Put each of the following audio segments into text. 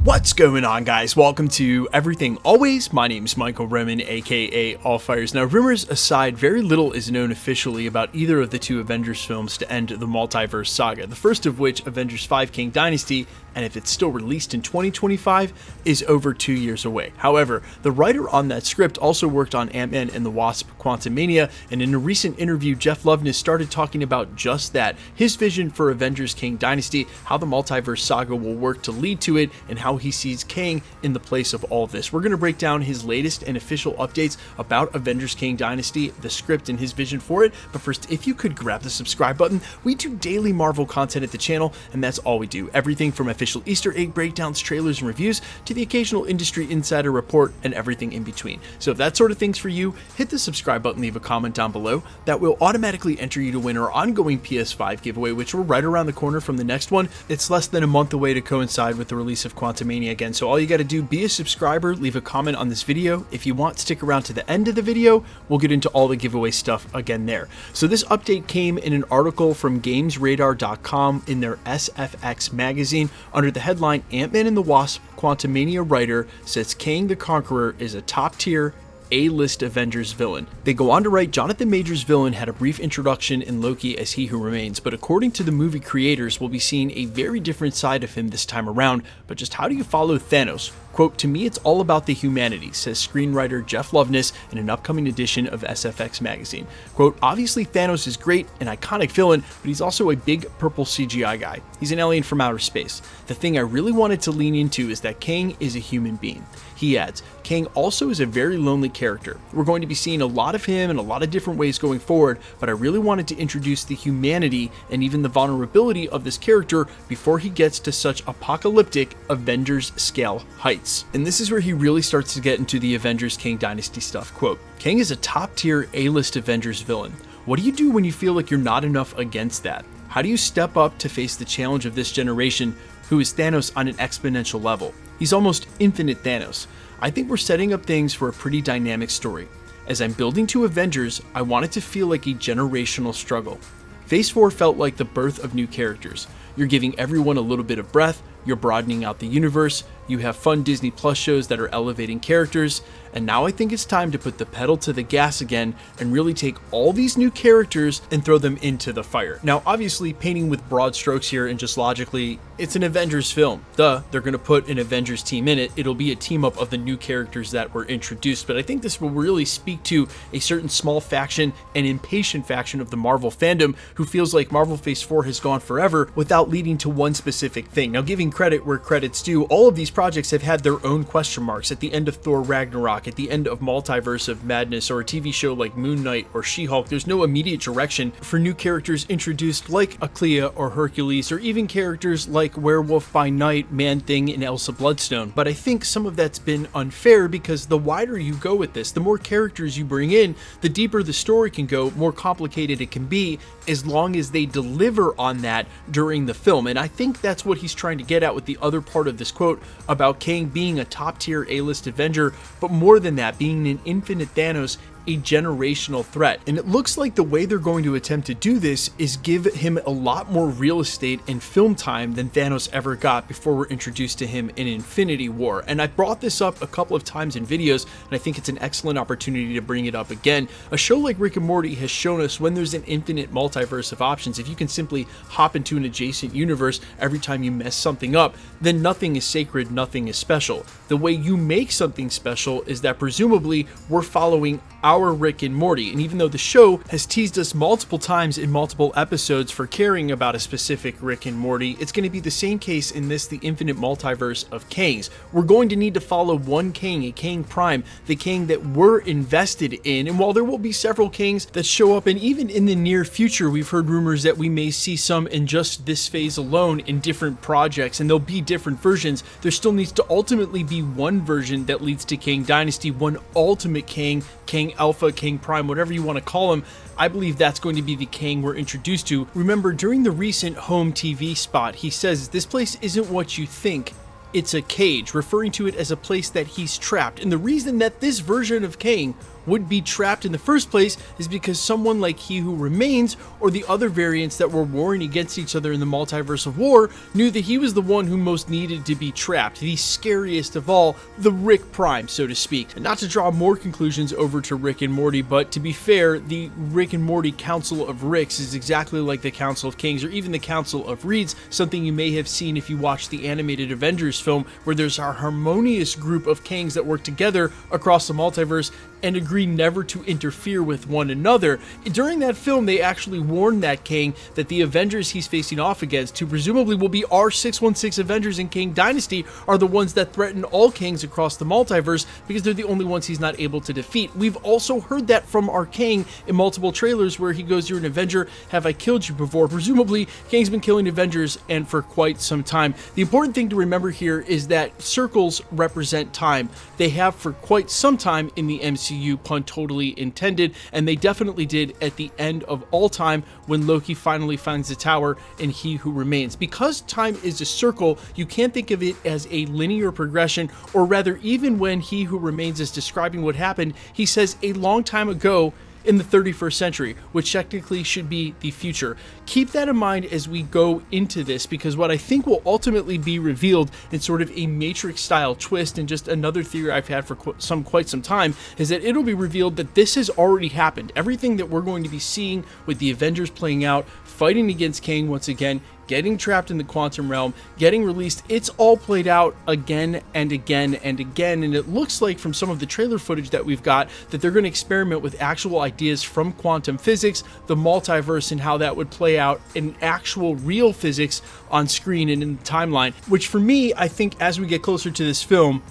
What's going on, guys? Welcome to Everything Always. My name's Michael Roman, aka Allfires. Now, rumors aside, very little is known officially about either of the two Avengers films to end the multiverse saga. The first of which, Avengers 5 Kang Dynasty, and if it's still released in 2025, is over 2 years away. However, the writer on that script also worked on Ant-Man and the Wasp: Quantumania, and in a recent interview, Jeff Loveness started talking about just that, his vision for Avengers Kang Dynasty, how the multiverse saga will work to lead to it, and how he sees Kang in the place of all of this. We're going to break down his latest and official updates about Avengers Kang Dynasty, the script, and his vision for it. But first, if you could grab the subscribe button, we do daily Marvel content at the channel, and that's all we do. Everything from official Easter egg breakdowns, trailers, and reviews, to the occasional industry insider report, and everything in between. So if that sort of thing's for you, hit the subscribe button, leave a comment down below. That will automatically enter you to win our ongoing PS5 giveaway, which we're right around the corner from the next one. It's less than a month away to coincide with the release of Quantumania again, so all you got to do, be a subscriber, leave a comment on this video. If you want, stick around to the end of the video. We'll get into all the giveaway stuff again there. So this update came in an article from GamesRadar.com in their SFX magazine under the headline, Ant-Man and the Wasp: Quantumania writer says Kang the Conqueror is a top-tier A-list Avengers villain. They go on to write, Jonathan Majors' villain had a brief introduction in Loki as He Who Remains, but according to the movie creators, we'll be seeing a very different side of him this time around. But just how do you follow Thanos? Quote, to me, it's all about the humanity, says screenwriter Jeff Loveness in an upcoming edition of SFX magazine. Quote, obviously Thanos is great, an iconic villain, but he's also a big purple CGI guy. He's an alien from outer space. The thing I really wanted to lean into is that Kang is a human being. He adds, Kang also is a very lonely character. We're going to be seeing a lot of him in a lot of different ways going forward, but I really wanted to introduce the humanity and even the vulnerability of this character before he gets to such apocalyptic Avengers scale heights. And this is where he really starts to get into the Avengers Kang Dynasty stuff. Quote, Kang is a top-tier A-list Avengers villain. What do you do when you feel like you're not enough against that? How do you step up to face the challenge of this generation, who is Thanos on an exponential level? He's almost infinite Thanos. I think we're setting up things for a pretty dynamic story. As I'm building to Avengers, I want it to feel like a generational struggle. Phase 4 felt like the birth of new characters. You're giving everyone a little bit of breath, you're broadening out the universe, you have fun Disney Plus shows that are elevating characters, and now I think it's time to put the pedal to the gas again and really take all these new characters and throw them into the fire. Now, obviously, painting with broad strokes here and just logically, it's an Avengers film. Duh, they're going to put an Avengers team in it. It'll be a team up of the new characters that were introduced, but I think this will really speak to a certain small faction and impatient faction of the Marvel fandom who feels like Marvel Phase 4 has gone forever without leading to one specific thing. Now, giving credit where credit's due, all of these projects have had their own question marks at the end of Thor Ragnarok, at the end of Multiverse of Madness, or a TV show like Moon Knight or She-Hulk. There's no immediate direction for new characters introduced like Aklia or Hercules, or even characters like Werewolf by Night, Man-Thing, and Elsa Bloodstone. But I think some of that's been unfair because the wider you go with this, the more characters you bring in, the deeper the story can go, more complicated it can be, as long as they deliver on that during the film. And I think that's what he's trying to get at with the other part of this quote about Kang being a top-tier A-list Avenger, but more than that, being an infinite Thanos, a generational threat. And it looks like the way they're going to attempt to do this is give him a lot more real estate and film time than Thanos ever got before we're introduced to him in Infinity War. And I brought this up a couple of times in videos, and I think it's an excellent opportunity to bring it up again. A show like Rick and Morty has shown us when there's an infinite multiverse of options, if you can simply hop into an adjacent universe every time you mess something up, then nothing is sacred, nothing is special. The way you make something special is that presumably we're following our Rick and Morty, and even though the show has teased us multiple times in multiple episodes for caring about a specific Rick and Morty, it's going to be the same case in this, the infinite multiverse of Kangs. We're going to need to follow one Kang, a Kang Prime, the Kang that we're invested in, and while there will be several Kangs that show up, and even in the near future we've heard rumors that we may see some in just this phase alone in different projects, and there'll be different versions, there still needs to ultimately be one version that leads to Kang Dynasty, one ultimate Kang, Kang Alpha, Kang Prime, whatever you want to call him. I believe that's going to be the Kang we're introduced to. Remember, during the recent home TV spot, he says, this place isn't what you think, it's a cage, referring to it as a place that he's trapped. And the reason that this version of Kang would be trapped in the first place is because someone like He Who Remains or the other variants that were warring against each other in the multiverse of war knew that he was the one who most needed to be trapped, the scariest of all, the Rick Prime, so to speak. And not to draw more conclusions over to Rick and Morty, but to be fair, the Rick and Morty Council of Ricks is exactly like the Council of Kings or even the Council of Reeds, something you may have seen if you watched the animated Avengers film, where there's a harmonious group of Kangs that work together across the multiverse and agree never to interfere with one another. During that film, they actually warned that Kang that the Avengers he's facing off against, who presumably will be our 616 Avengers in Kang Dynasty, are the ones that threaten all Kangs across the multiverse because they're the only ones he's not able to defeat. We've also heard that from our Kang in multiple trailers where he goes, "You're an Avenger, have I killed you before?" Presumably, Kang's been killing Avengers and for quite some time. The important thing to remember here is that circles represent time. They have for quite some time in the MCU, pun totally intended, and they definitely did at the end of all time when Loki finally finds the tower in He Who Remains. Because time is a circle, you can't think of it as a linear progression, or rather, even when He Who Remains is describing what happened, he says a long time ago in the 31st century, which technically should be the future. Keep that in mind as we go into this, because what I think will ultimately be revealed in sort of a Matrix style twist, and just another theory I've had for quite some time, is that it'll be revealed that this has already happened. Everything that we're going to be seeing with the Avengers playing out, fighting against Kang once again, getting trapped in the quantum realm, getting released, it's all played out again and again and again. And it looks like from some of the trailer footage that we've got that they're going to experiment with actual ideas from quantum physics, the multiverse, and how that would play out in actual real physics on screen and in the timeline, which for me, I think as we get closer to this film,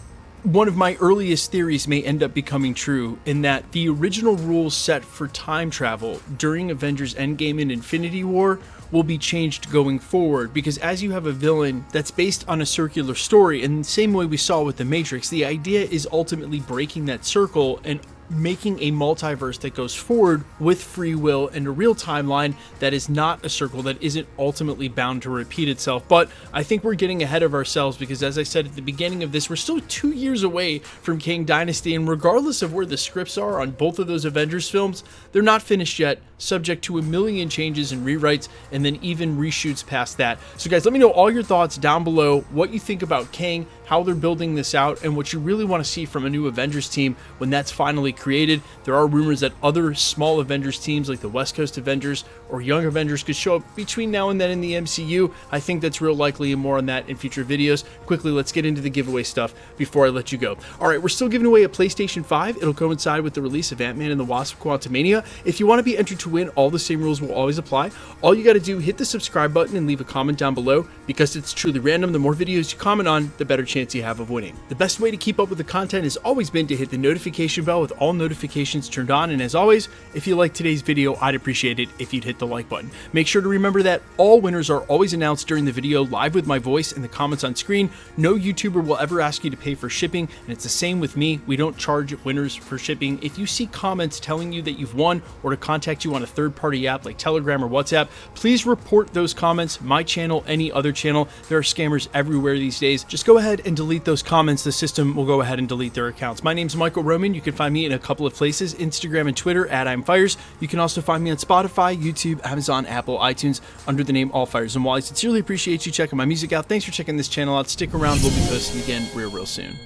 one of my earliest theories may end up becoming true, in that the original rules set for time travel during Avengers Endgame and Infinity War will be changed going forward, because as you have a villain that's based on a circular story, in the same way we saw with the Matrix, the idea is ultimately breaking that circle and making a multiverse that goes forward with free will and a real timeline that is not a circle that isn't ultimately bound to repeat itself. But I think we're getting ahead of ourselves, because as I said at the beginning of this, we're still 2 years away from Kang Dynasty, and regardless of where the scripts are on both of those Avengers films, they're not finished yet, subject to a million changes and rewrites, and then even reshoots past that. So guys, let me know all your thoughts down below, what you think about Kang, how they're building this out, and what you really want to see from a new Avengers team when that's finally created. There are rumors that other small Avengers teams like the West Coast Avengers or Young Avengers could show up between now and then in the MCU. I think that's real likely, and more on that in future videos. Quickly, let's get into the giveaway stuff before I let you go. Alright, we're still giving away a PlayStation 5. It'll coincide with the release of Ant-Man and the Wasp: Quantumania. If you want to be entered to win, all the same rules will always apply. All you got to do, hit the subscribe button and leave a comment down below, because it's truly random. The more videos you comment on, the better chance you have of winning. The best way to keep up with the content has always been to hit the notification bell with all notifications turned on, and as always, if you liked today's video, I'd appreciate it if you'd hit the like button. Make sure to remember that all winners are always announced during the video live with my voice in the comments on screen. No YouTuber will ever ask you to pay for shipping, and it's the same with me. We don't charge winners for shipping. If you see comments telling you that you've won, or to contact you on a third-party app like Telegram or WhatsApp, please report those comments, my channel, any other channel. There are scammers everywhere these days. Just go ahead and delete those comments. The system will go ahead and delete their accounts. My name's Michael Roman. You can find me in a couple of places, Instagram and Twitter at I'mFires. You can also find me on Spotify, YouTube, Amazon, Apple, iTunes under the name Allfires. And while I sincerely appreciate you checking my music out, thanks for checking this channel out. Stick around. We'll be posting again real soon.